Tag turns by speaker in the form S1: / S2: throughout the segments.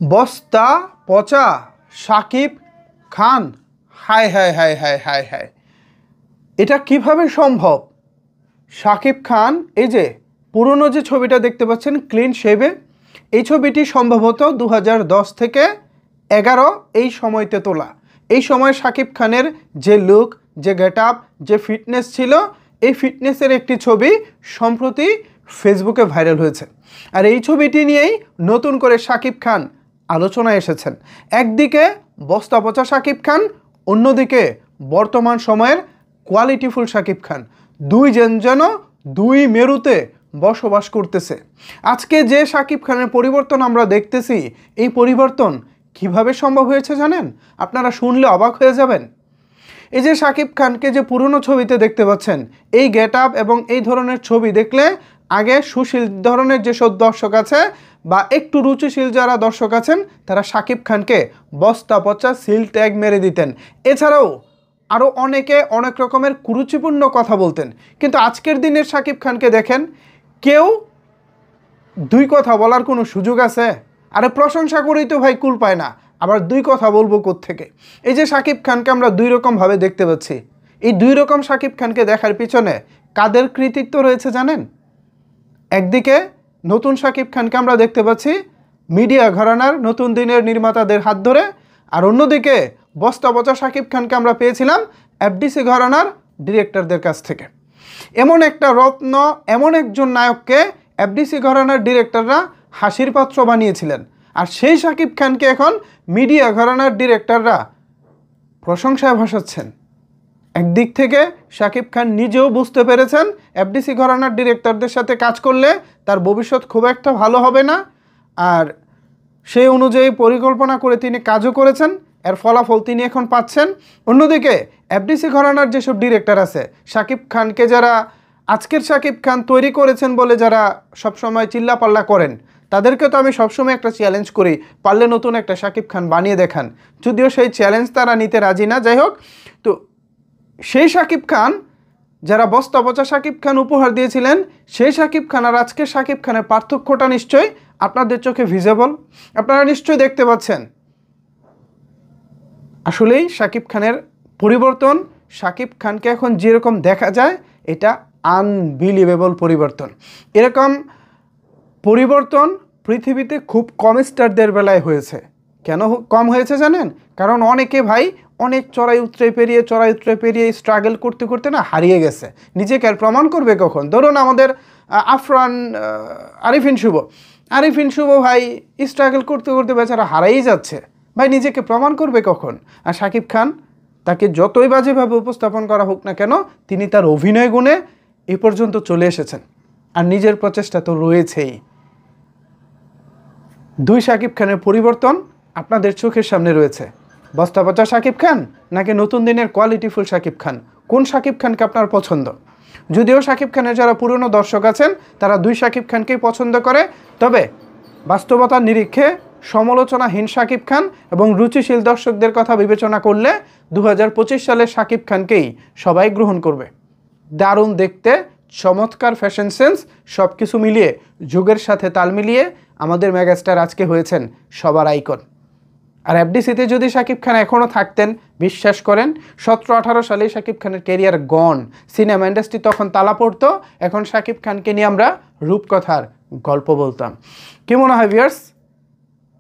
S1: বস্তা পচা শাকিব খান। হায় হায় হায় হায় হায় হায়, এটা কিভাবে সম্ভব? শাকিব খান এই যে পুরনো যে ছবিটা দেখতে পাচ্ছেন ক্লিন শেভে, এই ছবিটি সম্ভবত 2010 থেকে 11 এই সময়তে তোলা। এই সময় শাকিব খানের যে লুক, যে গেট আপ, যে ফিটনেস ছিল, এই ফিটনেসের একটি ছবি সম্প্রতি ফেসবুকে ভাইরাল হয়েছে। আর এই ছবিটি নিয়েই নতুন করে শাকিব খান আলোচনায় এসেছেন। একদিকে বস্তা পচা শাকিব খান, অন্যদিকে বর্তমান সময়ের কোয়ালিটিফুল শাকিব খান, দুইজন যেন দুই মেরুতে বসবাস করতেছে। আজকে যে শাকিব খানের পরিবর্তন আমরা দেখতেছি, এই পরিবর্তন কিভাবে সম্ভব হয়েছে জানেন? আপনারা শুনলে অবাক হয়ে যাবেন। এই যে শাকিব খানকে যে পুরনো ছবিতে দেখতে পাচ্ছেন, এই গেট আপ এবং এই ধরনের ছবি দেখলে আগে সুশীল ধরনের যেসব দর্শক আছে বা একটু রুচিশীল যারা দর্শক আছেন, তারা শাকিব খানকে বস্তা পচা সিল ট্যাগ মেরে দিতেন। এছাড়াও আরও অনেকে অনেক রকমের কুরুচিপূর্ণ কথা বলতেন। কিন্তু আজকের দিনের শাকিব খানকে দেখেন, কেউ দুই কথা বলার কোনো সুযোগ আছে? আরে প্রশংসা করেই তো ভাই কুল পায় না, আবার দুই কথা বলবো কোত্থেকে? এই যে শাকিব খানকে আমরা দুই রকমভাবে দেখতে পাচ্ছি, এই দুই রকম শাকিব খানকে দেখার পিছনে কাদের কৃতিত্ব রয়েছে জানেন? একদিকে নতুন শাকিব খানকে আমরা দেখতে পাচ্ছি মিডিয়া ঘরানার নতুন দিনের নির্মাতাদের হাত ধরে, আর অন্যদিকে বস্তা পচা শাকিব খানকে আমরা পেয়েছিলাম এফডিসি ঘরানার ডিরেক্টরদের কাছ থেকে। এমন একটা রত্ন, এমন একজন নায়ককে এফডিসি ঘরানার ডিরেক্টররা হাসির পাত্র বানিয়েছিলেন, আর সেই শাকিব খানকে এখন মিডিয়া ঘরানার ডিরেক্টররা প্রশংসায় ভাসাচ্ছেন। একদিক থেকে শাকিব খান নিজেও বুঝতে পেরেছেন এফডিসি ঘরানার ডিরেক্টরদের সাথে কাজ করলে তার ভবিষ্যৎ খুব একটা ভালো হবে না, আর সেই অনুযায়ী পরিকল্পনা করে তিনি কাজও করেছেন, এর ফলাফল তিনি এখন পাচ্ছেন। অন্যদিকে এফডিসি ঘরানার যেসব ডিরেক্টর আছে, শাকিব খানকে যারা আজকের শাকিব খান তৈরি করেছেন বলে যারা সবসময় চিল্লাপাল্লা করেন, তাদেরকে তো আমি সবসময় একটা চ্যালেঞ্জ করি, পারলে নতুন একটা শাকিব খান বানিয়ে দেখান। যদিও সেই চ্যালেঞ্জ তারা নিতে রাজি না। যাই হোক, তো সেই শাকিব খান যারা বস্তা পচা শাকিব খান উপহার দিয়েছিলেন, সেই শাকিব খান আর আজকের শাকিব খানের পার্থক্যটা নিশ্চয়ই আপনাদের চোখে ভিজিবল। আপনারা নিশ্চয়ই দেখতে পাচ্ছেন আসলেই শাকিব খানের পরিবর্তন। শাকিব খানকে এখন যেরকম দেখা যায়, এটা আনবিলিভেবল পরিবর্তন। এরকম পরিবর্তন পৃথিবীতে খুব কম স্টারদের বেলায় হয়েছে। কেন কম হয়েছে জানেন? কারণ অনেকে ভাই অনেক চড়াই উতরে পেরিয়ে স্ট্রাগল করতে করতে না হারিয়ে গেছে। নিজেকে আর প্রমাণ করবে কখন? ধরুন আমাদের আফরান, আরিফিন শুভ ভাই স্ট্রাগল করতে করতে বেচারা হারাই যাচ্ছে ভাই, নিজেকে প্রমাণ করবে কখন? আর শাকিব খান, তাকে যতই বাজেভাবে উপস্থাপন করা হোক না কেন, তিনি তার অভিনয় গুণে এ পর্যন্ত চলে এসেছেন, আর নিজের প্রচেষ্টা তো রয়েছেই। দুই শাকিব খানের পরিবর্তন আপনাদের চোখের সামনে রয়েছে। বস্তা পচা শাকিব খান নাকি নতুন দিনের কোয়ালিটিফুল শাকিব খান? কোন শাকিব খানকে আপনার পছন্দ? যদিও শাকিব খানের যারা পুরনো দর্শক আছেন, তারা দুই শাকিব খানকেই পছন্দ করে, তবে বাস্তবতার নিরীক্ষে সমালোচনাহীন শাকিব খান এবং রুচিশীল দর্শকদের কথা বিবেচনা করলে 2025 সালের শাকিব খানকেই সবাই গ্রহণ করবে। দারুণ দেখতে, চমৎকার ফ্যাশন সেন্স, সব কিছু মিলিয়ে, যুগের সাথে তাল মিলিয়ে আমাদের মেগাস্টার আজকে হয়েছেন সবার আইকন। আর এফডিসিতে যদি শাকিব খান এখনও থাকতেন, বিশ্বাস করেন 17-18 সালে শাকিব খানের ক্যারিয়ার গন। সিনেমা ইন্ডাস্ট্রি তখন তালা পড়তো, এখন শাকিব খানকে নিয়ে আমরা রূপকথার গল্প বলতাম। কি মনে হয় ভিউয়ার্স?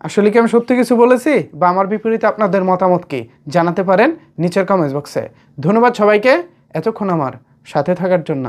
S1: আসলে কি আমি সত্যি কিছু বলেছি, বা আমার বিপরীতে আপনাদের মতামত কি জানাতে পারেন নিচের কমেন্টস বক্সে। ধন্যবাদ সবাইকে এতক্ষণ আমার সাথে থাকার জন্য।